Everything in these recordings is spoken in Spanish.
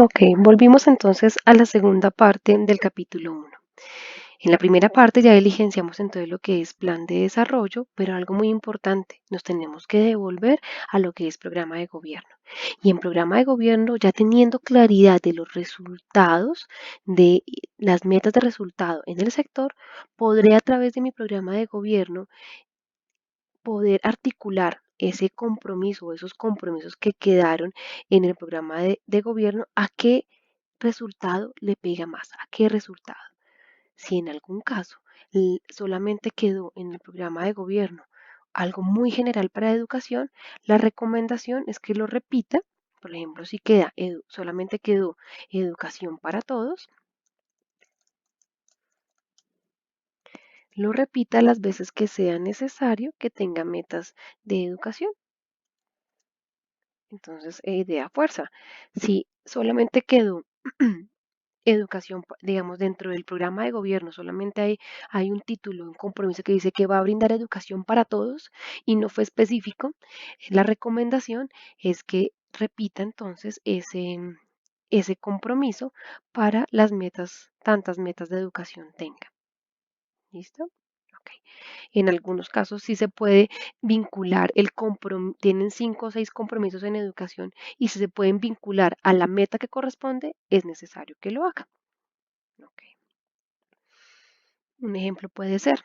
Ok, volvimos entonces a la segunda parte del capítulo 1. En la primera parte ya diligenciamos entonces lo que es plan de desarrollo, pero algo muy importante, nos tenemos que devolver a lo que es programa de gobierno. Y en programa de gobierno, ya teniendo claridad de los resultados, de las metas de resultado en el sector, podré a través de mi programa de gobierno poder articular ese compromiso o esos compromisos que quedaron en el programa de gobierno, a qué resultado le pega más, a qué resultado. Si en algún caso solamente quedó en el programa de gobierno algo muy general para educación, la recomendación es que lo repita. Por ejemplo, si queda solamente quedó educación para todos, lo repita las veces que sea necesario que tenga metas de educación. Entonces, idea fuerza. Si solamente quedó educación, digamos, dentro del programa de gobierno, solamente hay un título, un compromiso que dice que va a brindar educación para todos y no fue específico, la recomendación es que repita entonces ese compromiso para las metas, tantas metas de educación tenga. ¿Listo? Ok. En algunos casos sí se puede vincular tienen 5 o 6 compromisos en educación y si se pueden vincular a la meta que corresponde, es necesario que lo haga. Ok. Un ejemplo puede ser,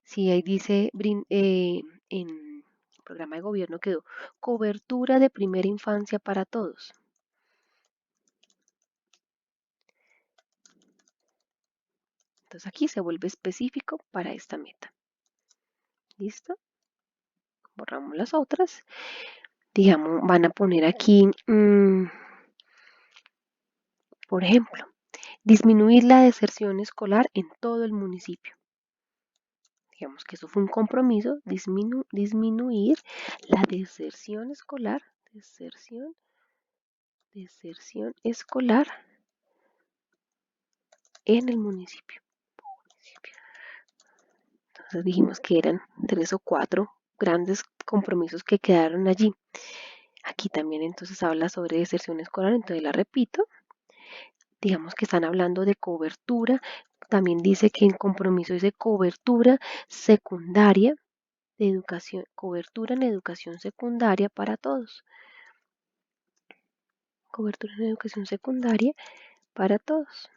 si ahí dice en el programa de gobierno quedó cobertura de primera infancia para todos. Entonces aquí se vuelve específico para esta meta. ¿Listo? Borramos las otras. Digamos, van a poner aquí, por ejemplo, disminuir la deserción escolar en todo el municipio. Digamos que eso fue un compromiso, disminuir la deserción escolar, deserción escolar en el municipio. Entonces dijimos que eran 3 o 4 grandes compromisos que quedaron allí. Aquí también entonces habla sobre deserción escolar, entonces la repito. Digamos que están hablando de cobertura. También dice que en compromiso dice cobertura secundaria de educación, cobertura en educación secundaria para todos. Cobertura en educación secundaria para todos.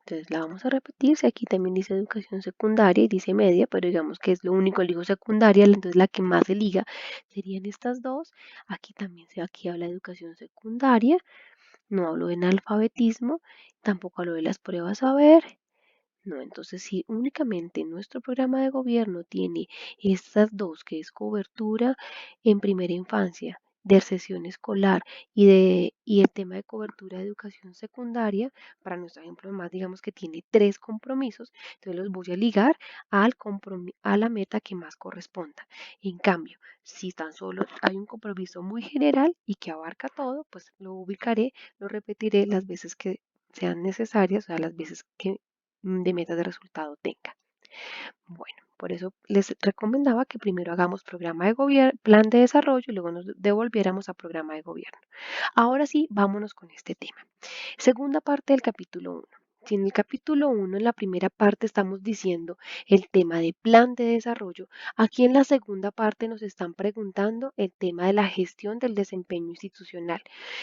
Entonces la vamos a repetir. Si aquí también dice educación secundaria y dice media, pero digamos que es lo único, el dijo secundaria, entonces la que más se liga serían estas dos. Aquí también aquí habla de educación secundaria. No hablo de analfabetismo, tampoco hablo de las pruebas a ver. No, entonces si únicamente nuestro programa de gobierno tiene estas dos, que es cobertura en primera infancia, de sesión escolar y el tema de cobertura de educación secundaria, para nuestro ejemplo más digamos que tiene 3 compromisos, entonces los voy a ligar a la meta que más corresponda. En cambio, si tan solo hay un compromiso muy general y que abarca todo, pues lo ubicaré, lo repetiré las veces que sean necesarias, o sea, las veces que de metas de resultado tenga. Bueno, por eso les recomendaba que primero hagamos programa de gobierno, plan de desarrollo y luego nos devolviéramos a programa de gobierno. Ahora sí, vámonos con este tema. Segunda parte del capítulo 1. Si en el capítulo 1, en la primera parte, estamos diciendo el tema de plan de desarrollo, aquí en la segunda parte nos están preguntando el tema de la gestión del desempeño institucional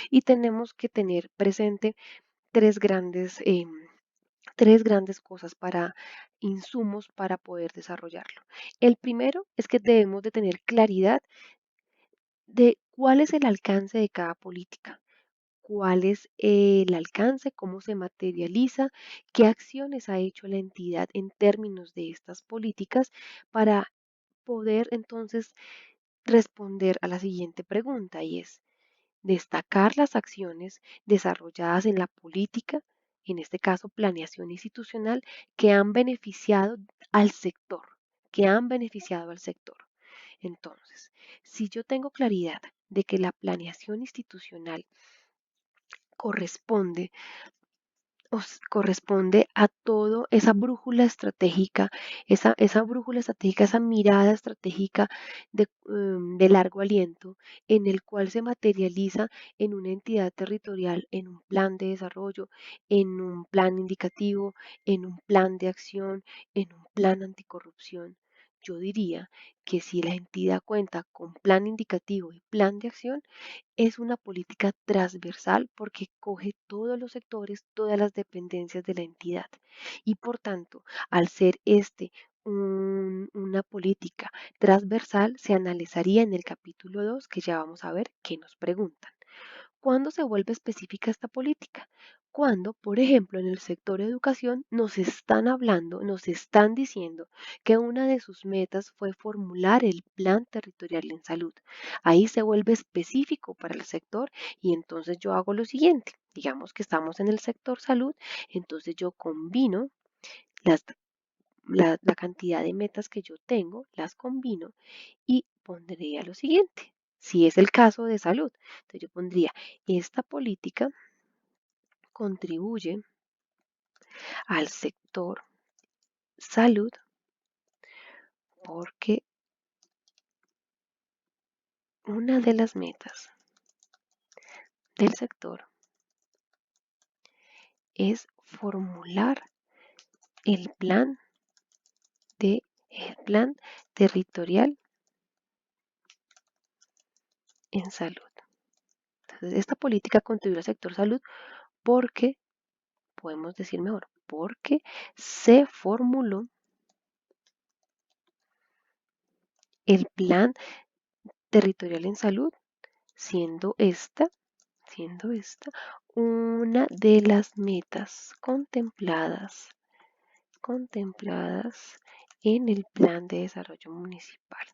y tenemos que tener presente tres grandes tres grandes cosas para insumos para poder desarrollarlo. El primero es que debemos de tener claridad de cuál es el alcance de cada política, cuál es el alcance, cómo se materializa, qué acciones ha hecho la entidad en términos de estas políticas para poder entonces responder a la siguiente pregunta y es, destacar las acciones desarrolladas en la política, en este caso planeación institucional, que han beneficiado al sector, que han beneficiado al sector. Entonces, si yo tengo claridad de que la planeación institucional corresponde corresponde a todo esa brújula estratégica, esa brújula estratégica, esa mirada estratégica de largo aliento, en el cual se materializa en una entidad territorial, en un plan de desarrollo, en un plan indicativo, en un plan de acción, en un plan anticorrupción. Yo diría que si la entidad cuenta con plan indicativo y plan de acción, es una política transversal porque coge todos los sectores, todas las dependencias de la entidad. Y por tanto, al ser una política transversal, se analizaría en el capítulo 2 que ya vamos a ver qué nos preguntan. ¿Cuándo se vuelve específica esta política? Cuando, por ejemplo, en el sector educación nos están hablando, nos están diciendo que una de sus metas fue formular el plan territorial en salud. Ahí se vuelve específico para el sector y entonces yo hago lo siguiente. Digamos que estamos en el sector salud, entonces yo combino las la cantidad de metas que yo tengo, las combino y pondría lo siguiente. Si es el caso de salud, entonces yo pondría esta política contribuye al sector salud porque una de las metas del sector es formular el el plan territorial en salud. Entonces, esta política contribuye al sector salud porque, podemos decir mejor, porque se formuló el plan territorial en salud, siendo esta una de las metas contempladas en el plan de desarrollo municipal.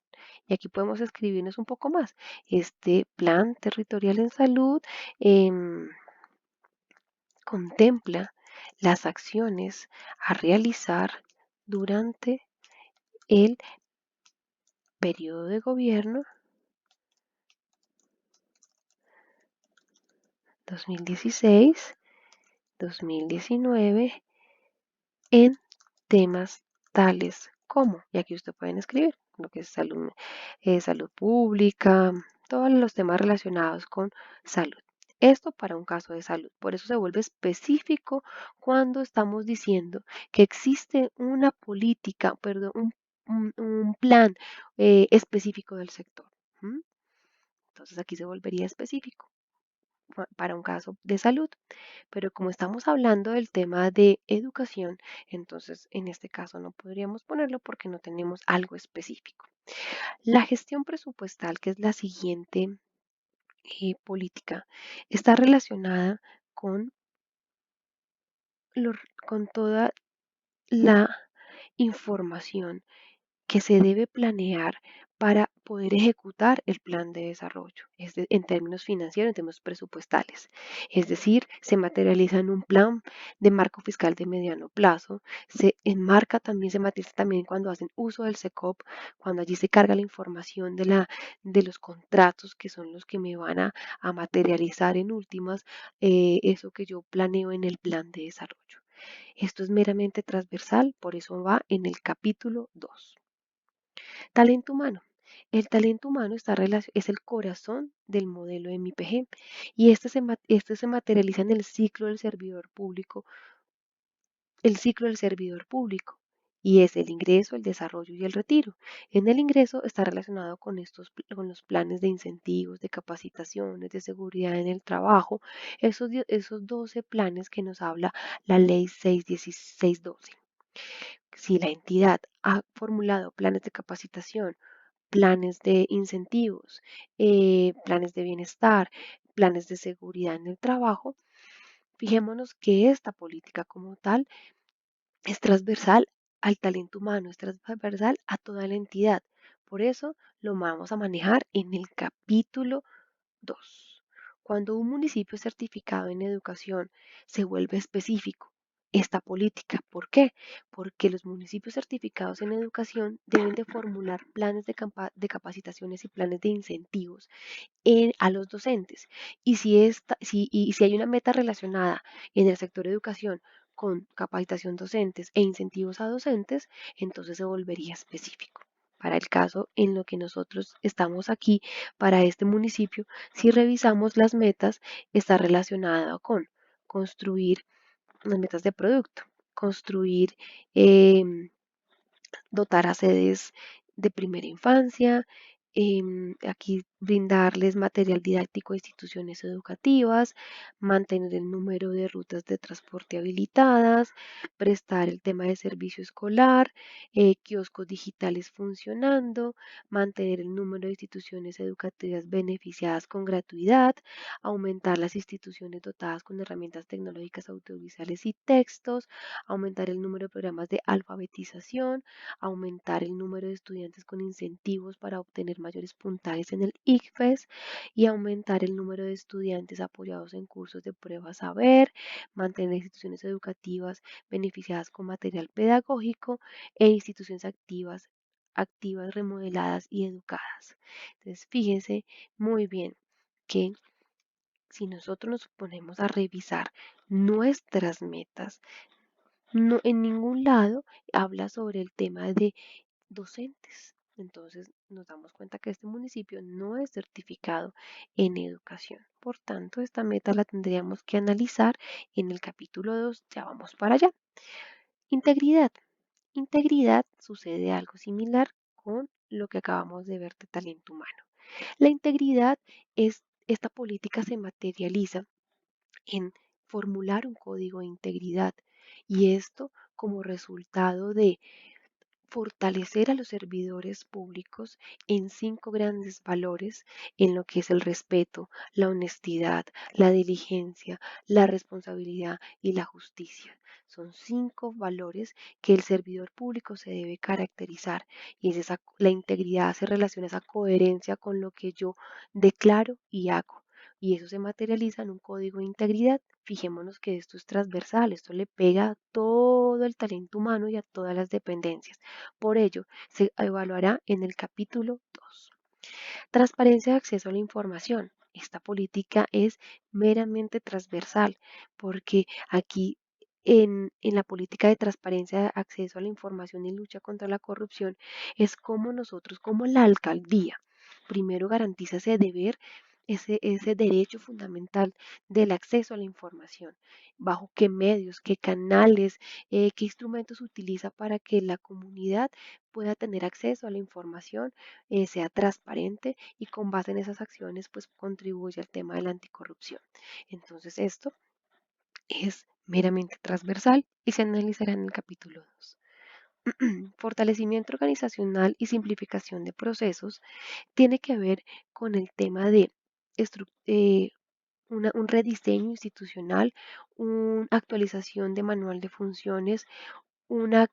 Y aquí podemos escribirnos un poco más. Este plan territorial en salud contempla las acciones a realizar durante el periodo de gobierno 2016-2019 en temas tales como, y aquí usted pueden escribir lo que es salud, salud pública, todos los temas relacionados con salud. Esto para un caso de salud. Por eso se vuelve específico cuando estamos diciendo que existe una política, perdón, un plan específico del sector. ¿M? Entonces aquí se volvería específico para un caso de salud. Pero como estamos hablando del tema de educación, entonces en este caso no podríamos ponerlo porque no tenemos algo específico. La gestión presupuestal, que es la siguiente política, está relacionada con, con toda la información que se debe planear para poder ejecutar el plan de desarrollo, en términos financieros, en términos presupuestales. Es decir, se materializa en un plan de marco fiscal de mediano plazo, se enmarca también, se materializa también cuando hacen uso del SECOP, cuando allí se carga la información de los contratos que son los que me van a materializar en últimas eso que yo planeo en el plan de desarrollo. Esto es meramente transversal, por eso va en el capítulo 2. Talento humano. El talento humano es el corazón del modelo de MIPG y este se materializa en el ciclo del servidor público y es el ingreso, el desarrollo y el retiro. En el ingreso está relacionado con con los planes de incentivos, de capacitaciones, de seguridad en el trabajo, esos 12 planes que nos habla la ley 61612. Si la entidad ha formulado planes de capacitación, planes de incentivos, planes de bienestar, planes de seguridad en el trabajo, fijémonos que esta política como tal es transversal al talento humano, es transversal a toda la entidad. Por eso lo vamos a manejar en el capítulo 2. Cuando un municipio certificado en educación se vuelve específico esta política. ¿Por qué? Porque los municipios certificados en educación deben de formular planes de capacitaciones y planes de incentivos a los docentes. Y si hay una meta relacionada en el sector educación con capacitación docentes e incentivos a docentes, entonces se volvería específico. Para el caso en lo que nosotros estamos aquí, para este municipio, si revisamos las metas, está relacionada con construir las metas de producto, construir em, dotar a sedes de primera infancia, aquí brindarles material didáctico a instituciones educativas, mantener el número de rutas de transporte habilitadas, prestar el tema de servicio escolar, kioscos digitales funcionando, mantener el número de instituciones educativas beneficiadas con gratuidad, aumentar las instituciones dotadas con herramientas tecnológicas audiovisuales y textos, aumentar el número de programas de alfabetización, aumentar el número de estudiantes con incentivos para obtener mayores puntajes en el ICFES y aumentar el número de estudiantes apoyados en cursos de prueba saber, mantener instituciones educativas beneficiadas con material pedagógico e instituciones activas, remodeladas y educadas. Entonces, fíjense muy bien que si nosotros nos ponemos a revisar nuestras metas, no en ningún lado habla sobre el tema de docentes. Entonces nos damos cuenta que este municipio no es certificado en educación. Por tanto, esta meta la tendríamos que analizar en el capítulo 2. Ya vamos para allá. Integridad. Integridad sucede algo similar con lo que acabamos de ver de talento humano. La integridad es, esta política se materializa en formular un código de integridad y esto como resultado de fortalecer a los servidores públicos en 5 grandes valores en lo que es el respeto, la honestidad, la diligencia, la responsabilidad y la justicia. Son 5 valores que el servidor público se debe caracterizar y es la integridad se relaciona esa coherencia con lo que yo declaro y hago. Y eso se materializa en un código de integridad. Fijémonos que esto es transversal, esto le pega a todo el talento humano y a todas las dependencias. Por ello, se evaluará en el capítulo 2. Transparencia de acceso a la información. Esta política es meramente transversal porque aquí en la política de transparencia de acceso a la información y lucha contra la corrupción es como nosotros, como la alcaldía, primero garantiza ese deber, ese derecho fundamental del acceso a la información, bajo qué medios, qué canales, qué instrumentos utiliza para que la comunidad pueda tener acceso a la información, sea transparente y con base en esas acciones pues contribuye al tema de la anticorrupción. Entonces esto es meramente transversal y se analizará en el capítulo 2. Fortalecimiento organizacional y simplificación de procesos tiene que ver con el tema de un rediseño institucional, una actualización de manual de funciones, una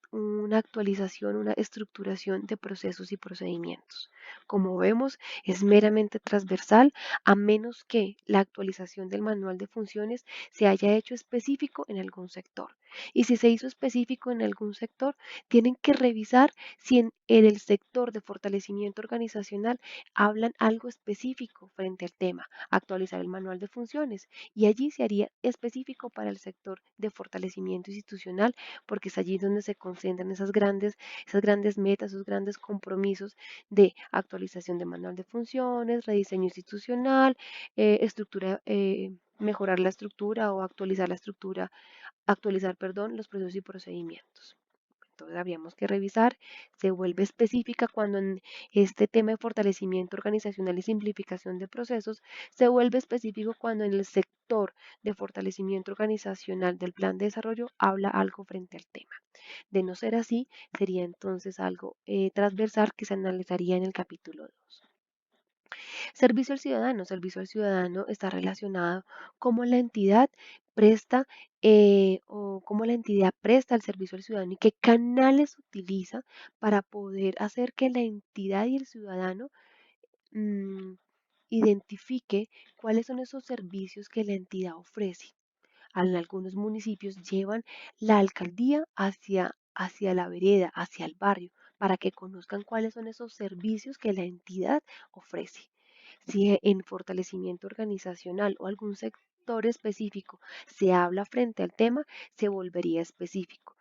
actualización, una estructuración de procesos y procedimientos. Como vemos, es meramente transversal a menos que la actualización del manual de funciones se haya hecho específico en algún sector. Y si se hizo específico en algún sector, tienen que revisar si en el sector de fortalecimiento organizacional hablan algo específico frente al tema, actualizar el manual de funciones. Y allí se haría específico para el sector de fortalecimiento institucional porque es allí donde se concentran esas grandes metas, esos grandes compromisos de actualización de manual de funciones, rediseño institucional, mejorar la estructura o actualizar la estructura, actualizar, perdón, los procesos y procedimientos. Entonces habríamos que revisar, se vuelve específica cuando en este tema de fortalecimiento organizacional y simplificación de procesos, se vuelve específico cuando en el sector de fortalecimiento organizacional del plan de desarrollo habla algo frente al tema. De no ser así, sería entonces algo transversal que se analizaría en el capítulo 2. Servicio al ciudadano. Servicio al ciudadano está relacionado cómo la entidad presta o cómo la entidad presta el servicio al ciudadano y qué canales utiliza para poder hacer que la entidad y el ciudadano mm, identifique cuáles son esos servicios que la entidad ofrece. En algunos municipios llevan la alcaldía hacia la vereda, hacia el barrio, para que conozcan cuáles son esos servicios que la entidad ofrece. Si en fortalecimiento organizacional o algún sector específico se habla frente al tema, se volvería específico.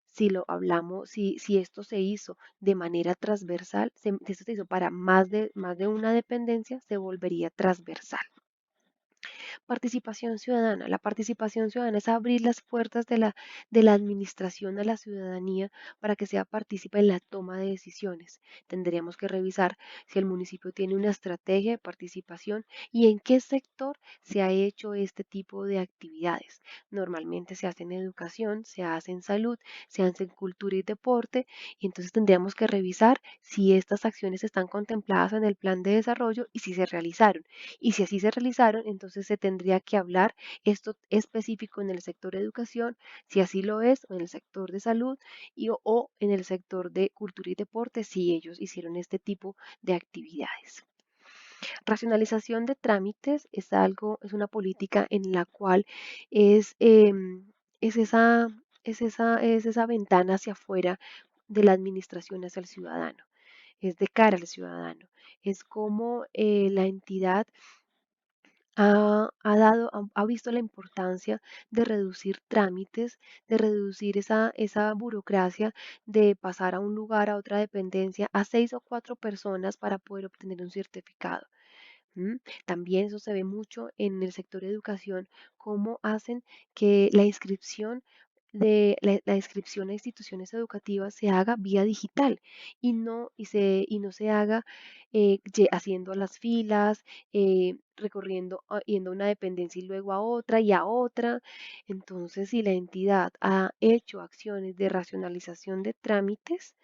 Si lo hablamos, si esto se hizo de manera transversal, si esto se hizo para más de una dependencia, se volvería transversal. Participación ciudadana. La participación ciudadana es abrir las puertas de la administración a la ciudadanía para que sea partícipe en la toma de decisiones. Tendríamos que revisar si el municipio tiene una estrategia de participación y en qué sector se ha hecho este tipo de actividades. Normalmente se hace en educación, se hace en salud, se hace en cultura y deporte, y entonces tendríamos que revisar si estas acciones están contempladas en el plan de desarrollo y si se realizaron. Y si así se realizaron, entonces se tendría que hablar esto específico en el sector educación, si así lo es, o en el sector de salud o en el sector de cultura y deporte, si ellos hicieron este tipo de actividades. Racionalización de trámites es una política en la cual es, es esa, es esa ventana hacia afuera de la administración hacia el ciudadano, es de cara al ciudadano, es como la entidad ha visto la importancia de reducir trámites, de reducir esa burocracia de pasar a un lugar, a otra dependencia, a 6 o 4 personas para poder obtener un certificado. ¿M? También eso se ve mucho en el sector de educación, cómo hacen que la inscripción a instituciones educativas se haga vía digital y no se haga haciendo las filas, recorriendo, yendo a una dependencia y luego a otra y a otra. Entonces, si la entidad ha hecho acciones de racionalización de trámites,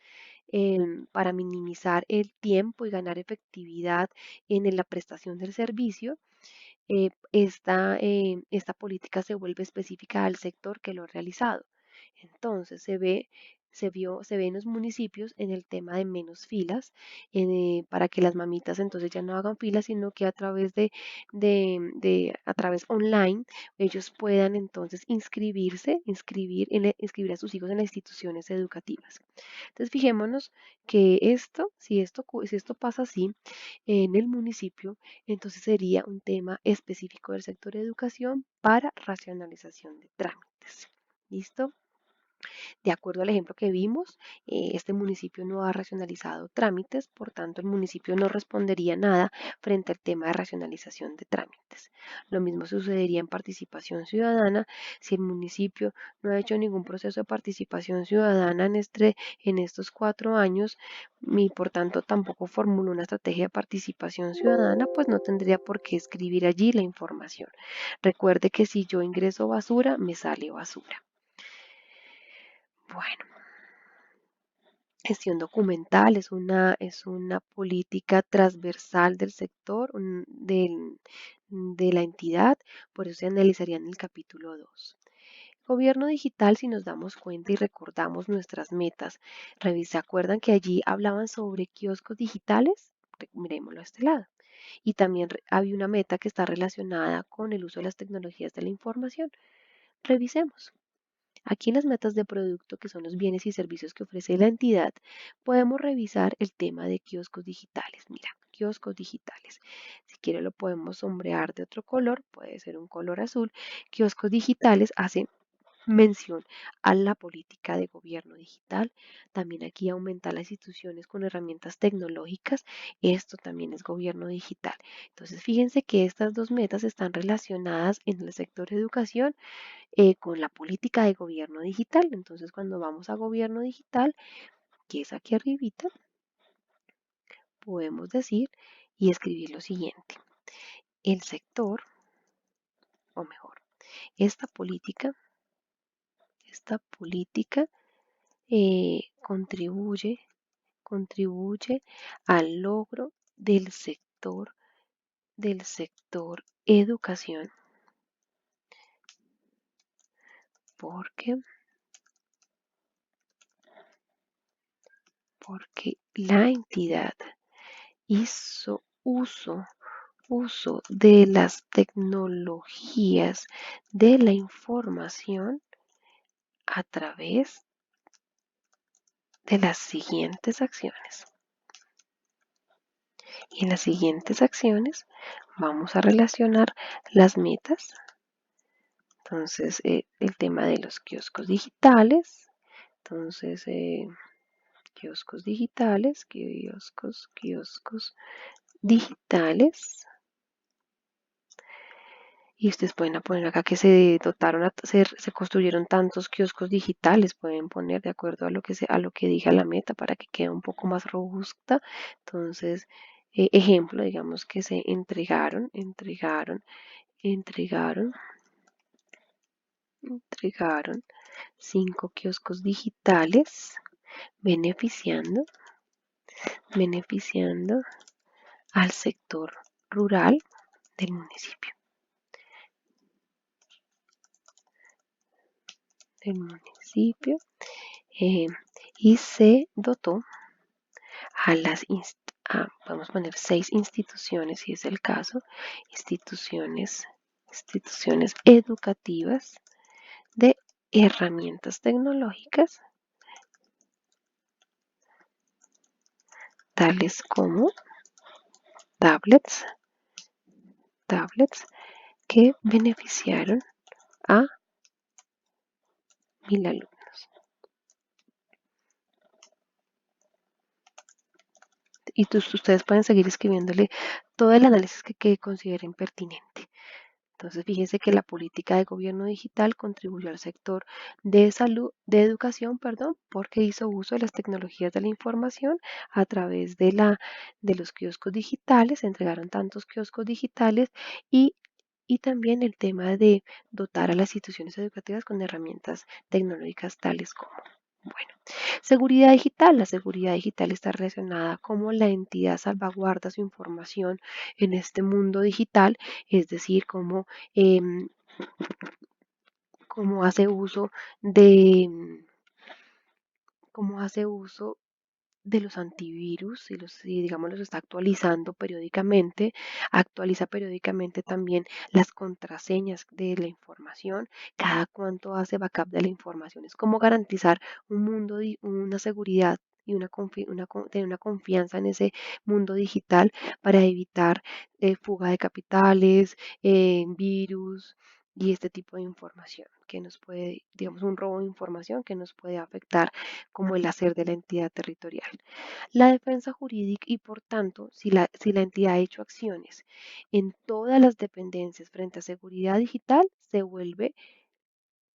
para minimizar el tiempo y ganar efectividad en la prestación del servicio, esta política se vuelve específica al sector que lo ha realizado. Entonces se ve en los municipios en el tema de menos filas, para que las mamitas entonces ya no hagan filas, sino que a través online ellos puedan entonces inscribir a sus hijos en las instituciones educativas. Entonces fijémonos que si esto pasa así en el municipio, entonces sería un tema específico del sector de educación para racionalización de trámites. ¿Listo? De acuerdo al ejemplo que vimos, este municipio no ha racionalizado trámites, por tanto el municipio no respondería nada frente al tema de racionalización de trámites. Lo mismo sucedería en participación ciudadana. Si el municipio no ha hecho ningún proceso de participación ciudadana en estos 4 años y por tanto tampoco formuló una estrategia de participación ciudadana, pues no tendría por qué escribir allí la información. Recuerde que si yo ingreso basura, me sale basura. Bueno, gestión documental es una política transversal del sector, de la entidad, por eso se analizaría en el capítulo 2. Gobierno digital, si nos damos cuenta y recordamos nuestras metas, ¿se acuerdan que allí hablaban sobre kioscos digitales? Miremoslo a este lado. Y también había una meta que está relacionada con el uso de las tecnologías de la información. Revisemos. Aquí en las metas de producto, que son los bienes y servicios que ofrece la entidad, podemos revisar el tema de kioscos digitales. Mira, kioscos digitales. Si quiere lo podemos sombrear de otro color, puede ser un color azul. Kioscos digitales hace mención a la política de gobierno digital. También aquí aumenta las instituciones con herramientas tecnológicas. Esto también es gobierno digital. Entonces, fíjense que estas dos metas están relacionadas en el sector de educación con la política de gobierno digital. Entonces, cuando vamos a gobierno digital, que es aquí arribita, podemos decir y escribir lo siguiente. El sector, o mejor, esta política contribuye al logro del sector educación, porque, porque la entidad hizo uso uso de las tecnologías de la información a través de las siguientes acciones. Y en las siguientes acciones vamos a relacionar las metas. Entonces, el tema de los kioscos digitales. Entonces, kioscos digitales, kioscos digitales. Y ustedes pueden poner acá que se dotaron, se construyeron tantos kioscos digitales, pueden poner de acuerdo a lo que a lo que diga la meta para que quede un poco más robusta. Entonces, ejemplo, digamos que se entregaron 5 kioscos digitales beneficiando al sector rural del municipio. Eh, y se dotó a vamos a poner 6 instituciones, si es el caso, instituciones educativas de herramientas tecnológicas tales como tablets, que beneficiaron a 1000 alumnos. Y ustedes pueden seguir escribiéndole todo el análisis que consideren pertinente. Entonces, fíjense que la política de gobierno digital contribuyó al sector de salud, de educación, perdón, porque hizo uso de las tecnologías de la información a través de los kioscos digitales, se entregaron tantos kioscos digitales y, y también el tema de dotar a las instituciones educativas con herramientas tecnológicas tales como, bueno, seguridad digital. La seguridad digital está relacionada a cómo la entidad salvaguarda su información en este mundo digital, es decir, em, cómo hace uso de cómo hace uso de los antivirus y digamos los está actualizando periódicamente, actualiza periódicamente también las contraseñas de la información, cada cuánto hace backup de la información, es como garantizar un mundo, una seguridad y tener una confianza en ese mundo digital para evitar fuga de capitales, virus y este tipo de información que nos puede, digamos, un robo de información que nos puede afectar como el hacer de la entidad territorial. La defensa jurídica y por tanto, si la entidad ha hecho acciones en todas las dependencias frente a seguridad digital, se vuelve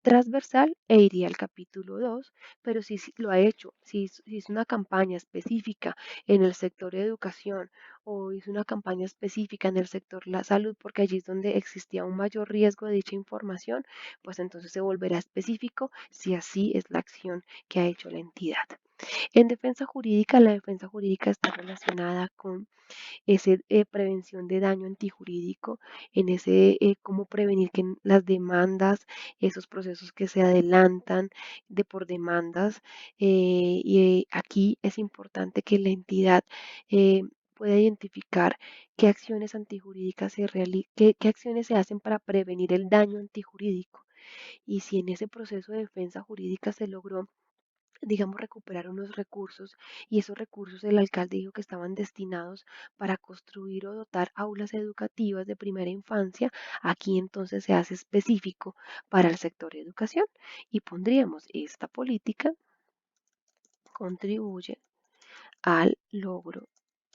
transversal e iría al capítulo 2, pero si lo ha hecho, si hizo una campaña específica en el sector de educación o hizo una campaña específica en el sector la salud, porque allí es donde existía un mayor riesgo de dicha información, pues entonces se volverá específico si así es la acción que ha hecho la entidad. En defensa jurídica, la defensa jurídica está relacionada con ese prevención de daño antijurídico, en ese cómo prevenir que las demandas, esos procesos que se adelantan de por demandas. Aquí es importante que la entidad pueda identificar qué acciones antijurídicas qué acciones se hacen para prevenir el daño antijurídico. Y si en ese proceso de defensa jurídica se logró digamos, recuperar unos recursos y esos recursos el alcalde dijo que estaban destinados para construir o dotar aulas educativas de primera infancia. Aquí entonces se hace específico para el sector de educación y pondríamos esta política contribuye al logro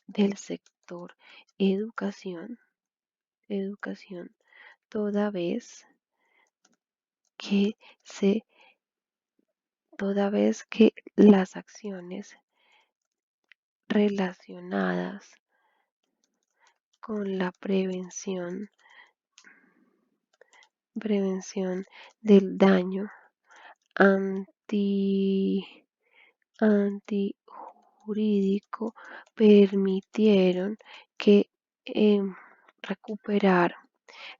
del sector educación, educación, toda vez que toda vez que las acciones relacionadas con la prevención del daño anti, antijurídico permitieron que recuperar,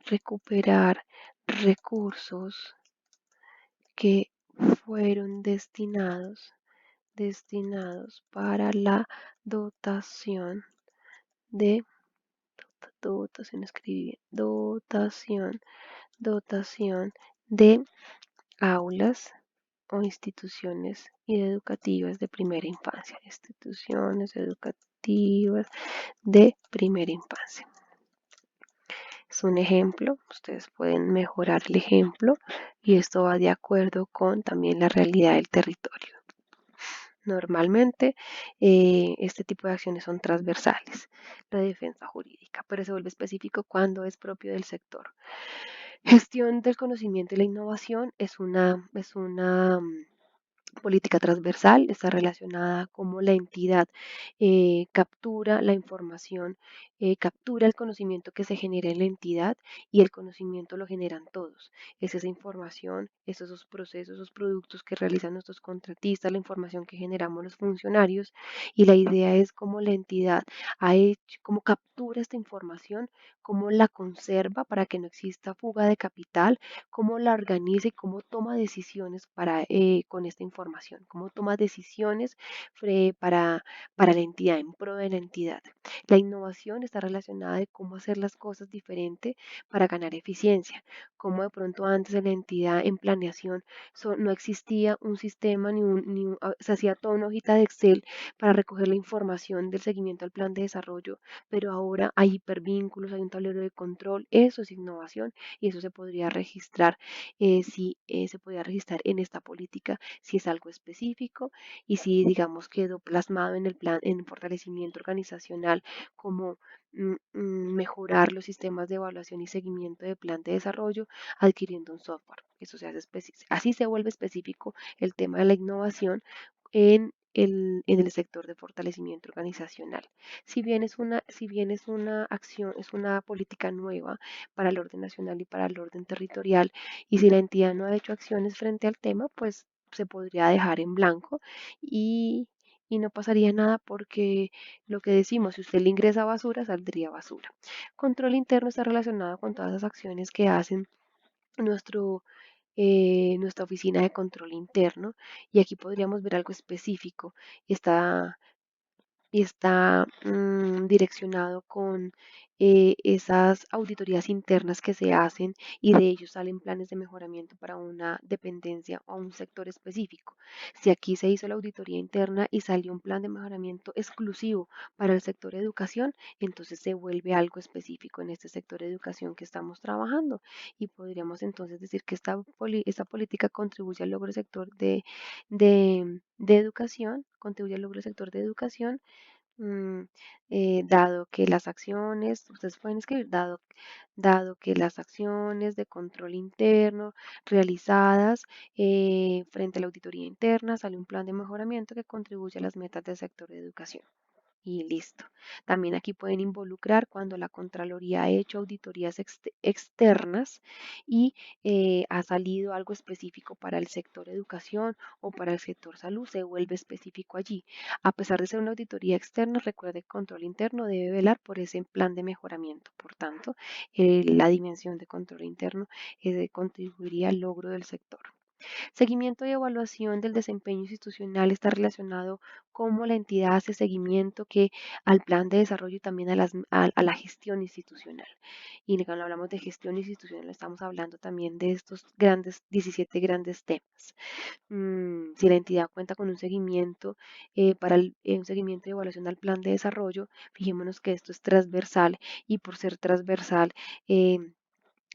recuperar recursos que fueron destinados para la dotación de dotación, escribí bien, dotación de aulas o instituciones educativas de primera infancia, instituciones educativas de primera infancia. Es un ejemplo, ustedes pueden mejorar el ejemplo y esto va de acuerdo con también la realidad del territorio. Normalmente este tipo de acciones son transversales, la defensa jurídica, pero se vuelve específico cuando es propio del sector. Gestión del conocimiento y la innovación es una política transversal, está relacionada a cómo la entidad captura la información, captura el conocimiento que se genera en la entidad y el conocimiento lo generan todos. Es esa información, es esos procesos, esos productos que realizan nuestros contratistas, la información que generamos los funcionarios y la idea es cómo la entidad ha hecho, cómo captura esta información, cómo la conserva para que no exista fuga de capital, cómo la organiza y cómo toma decisiones con esta información, cómo toma decisiones para la entidad, en pro de la entidad. La innovación está relacionada de cómo hacer las cosas diferente para ganar eficiencia, cómo de pronto antes en la entidad en planeación no existía un sistema se hacía toda una hojita de Excel para recoger la información del seguimiento al plan de desarrollo, pero ahora hay hipervínculos, hay un tablero de control, eso es innovación y eso se podría registrar si se podría registrar en esta política si es algo específico y si digamos quedó plasmado en el plan en fortalecimiento organizacional como mejorar los sistemas de evaluación y seguimiento de plan de desarrollo adquiriendo un software. Eso se hace así se vuelve específico el tema de la innovación en el sector de fortalecimiento organizacional. Si bien es una acción, es una política nueva para el orden nacional y para el orden territorial, y si la entidad no ha hecho acciones frente al tema, pues se podría dejar en blanco y, y no pasaría nada porque lo que decimos, si usted le ingresa basura, saldría basura. Control interno está relacionado con todas las acciones que hacen nuestro, nuestra oficina de control interno y aquí podríamos ver algo específico. Está y está direccionado con esas auditorías internas que se hacen y de ellos salen planes de mejoramiento para una dependencia o un sector específico. Si aquí se hizo la auditoría interna y salió un plan de mejoramiento exclusivo para el sector educación, entonces se vuelve algo específico en este sector de educación que estamos trabajando y podríamos entonces decir que esta política contribuye al logro del sector de educación, contribuye al logro del sector de educación Mm, dado que las acciones, ustedes pueden escribir, dado que las acciones de control interno realizadas frente a la auditoría interna, sale un plan de mejoramiento que contribuye a las metas del sector de educación y listo. También aquí pueden involucrar cuando la Contraloría ha hecho auditorías externas y ha salido algo específico para el sector educación o para el sector salud, se vuelve específico allí. A pesar de ser una auditoría externa, recuerde que el control interno debe velar por ese plan de mejoramiento. Por tanto, la dimensión de control interno contribuiría al logro del sector. Seguimiento y evaluación del desempeño institucional está relacionado cómo la entidad hace seguimiento al plan de desarrollo y también a la gestión institucional. Y cuando hablamos de gestión institucional estamos hablando también de estos 17 grandes temas. Si la entidad cuenta con un seguimiento un seguimiento y evaluación al plan de desarrollo, fijémonos que esto es transversal y por ser transversal, eh,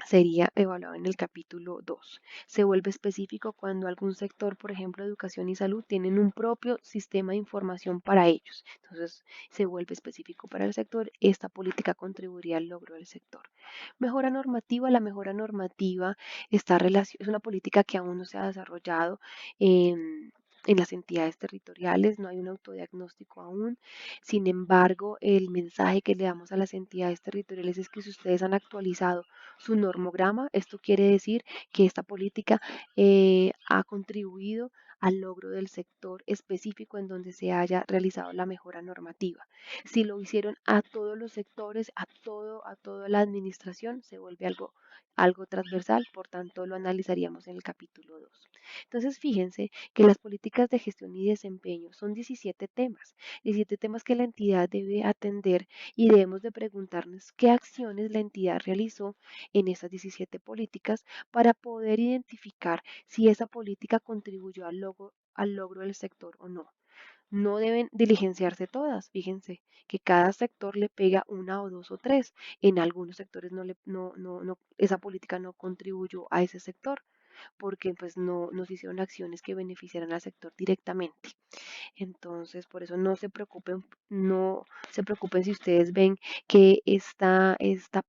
sería evaluado en el capítulo 2. Se vuelve específico cuando algún sector, por ejemplo, educación y salud, tienen un propio sistema de información para ellos. Entonces, se vuelve específico para el sector. Esta política contribuiría al logro del sector. Mejora normativa. La mejora normativa es una política que aún no se ha desarrollado en las entidades territoriales, no hay un autodiagnóstico aún. Sin embargo, el mensaje que le damos a las entidades territoriales es que si ustedes han actualizado su normograma. Esto quiere decir que esta política ha contribuido al logro del sector específico en donde se haya realizado la mejora normativa. Si lo hicieron a todos los sectores, a toda la administración, se vuelve algo transversal, por tanto lo analizaríamos en el capítulo 2. Entonces, fíjense que las políticas de gestión y desempeño son 17 temas que la entidad debe atender y debemos de preguntarnos qué acciones la entidad realizó en esas 17 políticas para poder identificar si esa política contribuyó al logro del sector o no. No deben diligenciarse todas, fíjense que cada sector le pega una o dos o tres. En algunos sectores esa política no contribuyó a ese sector porque pues no se hicieron acciones que beneficiaran al sector directamente. Entonces, por eso no se preocupen si ustedes ven que esta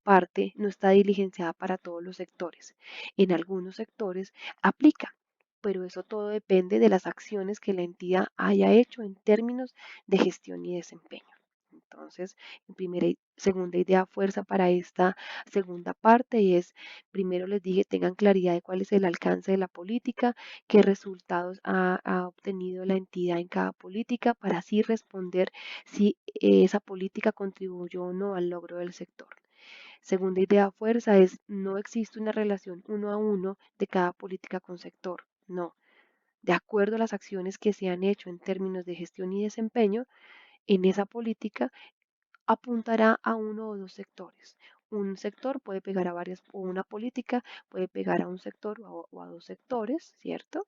parte no está diligenciada para todos los sectores. En algunos sectores aplica, pero eso todo depende de las acciones que la entidad haya hecho en términos de gestión y desempeño. Entonces, primera y segunda idea fuerza para esta segunda parte es, primero les dije, tengan claridad de cuál es el alcance de la política, qué resultados ha obtenido la entidad en cada política para así responder si esa política contribuyó o no al logro del sector. Segunda idea fuerza es no existe una relación uno a uno de cada política con sector. No. De acuerdo a las acciones que se han hecho en términos de gestión y desempeño, en esa política apuntará a uno o dos sectores. Un sector puede pegar a varias, o una política puede pegar a un sector o a dos sectores, ¿cierto?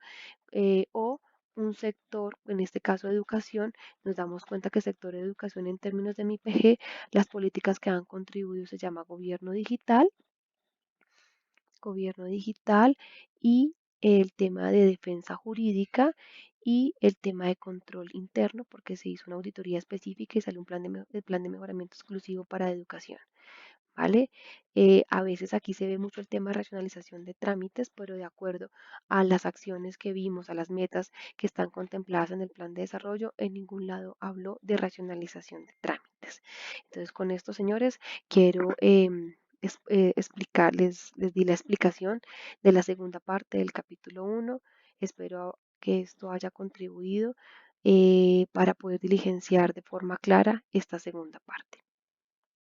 O un sector, en este caso de educación, nos damos cuenta que el sector de educación en términos de mi PG, las políticas que han contribuido se llama gobierno digital y el tema de defensa jurídica y el tema de control interno, porque se hizo una auditoría específica y salió el plan de mejoramiento exclusivo para educación. ¿Vale? A veces aquí se ve mucho el tema de racionalización de trámites, pero de acuerdo a las acciones que vimos, a las metas que están contempladas en el plan de desarrollo, en ningún lado habló de racionalización de trámites. Entonces, con esto, señores, quiero explicarles, les di la explicación de la segunda parte del capítulo 1. Espero que esto haya contribuido para poder diligenciar de forma clara esta segunda parte.